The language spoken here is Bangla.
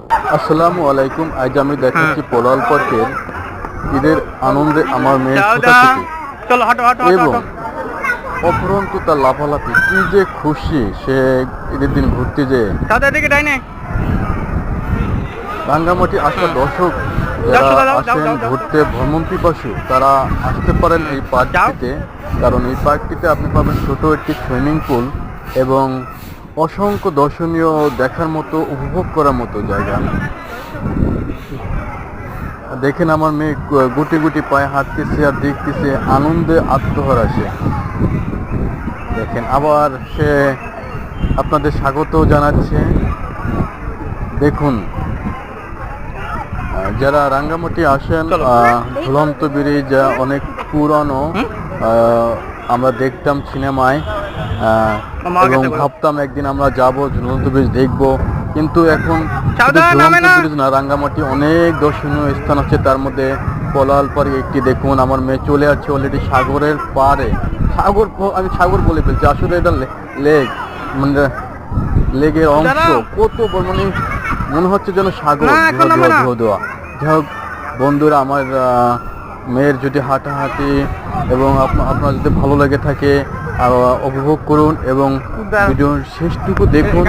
আসসালামু আলাইকুম। আজ আমি দেখাচ্ছি পোলাল পার্কের ঈদের আনন্দে আমার মেয়ের ছোটাছুটি চলো হাঁটো হাঁটো হাঁটো এবং হাঁটো। অপরন্তু তার লাফালাফি, কি যে খুশি সে ঈদের দিন ঘুরতে যেয়ে। তাদের দিকে ডাইনে রাঙ্গামাটি আসা দর্শক যাও, যারা যাও, যাও, আসেন যাও, যাও। ঘুরতে ভ্রমণ পিপাসু তারা আসতে পারেন এই পার্কটিতে, কারণ এই পার্কটিতে আপনি পাবেন ছোট একটি সুইমিং পুল এবং অসংখ্য দর্শনীয় দেখার মতো, উপভোগ করার মতো জায়গা। দেখেন আমার মেয়ে গুটি গুটি পায়ে হাঁটতেছে আর দেখতেছে, আনন্দে আত্মহারা সে। দেখেন আবার সে আপনাদের স্বাগত জানাচ্ছে। দেখুন যারা রাঙ্গামাটি আসেন, চলো। ঝুলন্ত ব্রিজ অনেক পুরানো, আমরা দেখতাম সিনেমায় এবং ভাবতাম একদিন আমরা যাব ঝুলন্ত ব্রিজ দেখব, কিন্তু এখন শুধু ঝুলন্ত ব্রিজ না, রাঙ্গামাটি অনেক দর্শনীয় স্থান আছে, তার মধ্যে পলাল পাড়ে একটি। দেখুন আমার মেয়ে চলে আসছে অলরেডি সাগরের পাড়ে। সাগর, আমি সাগর বলে ফেলছি, আসলে এটা লেক, মানে লেগের অংশ। কত বড়, মানে মনে হচ্ছে যেন সাগর ধোয়া ধোয়া। যাই হোক বন্ধুরা, আমার মেয়ের যদি হাঁটাহাঁটি এবং আপনার যদি ভালো লেগে থাকে উপভোগ করুন এবং ভিডিওর শেষটুকু দেখুন।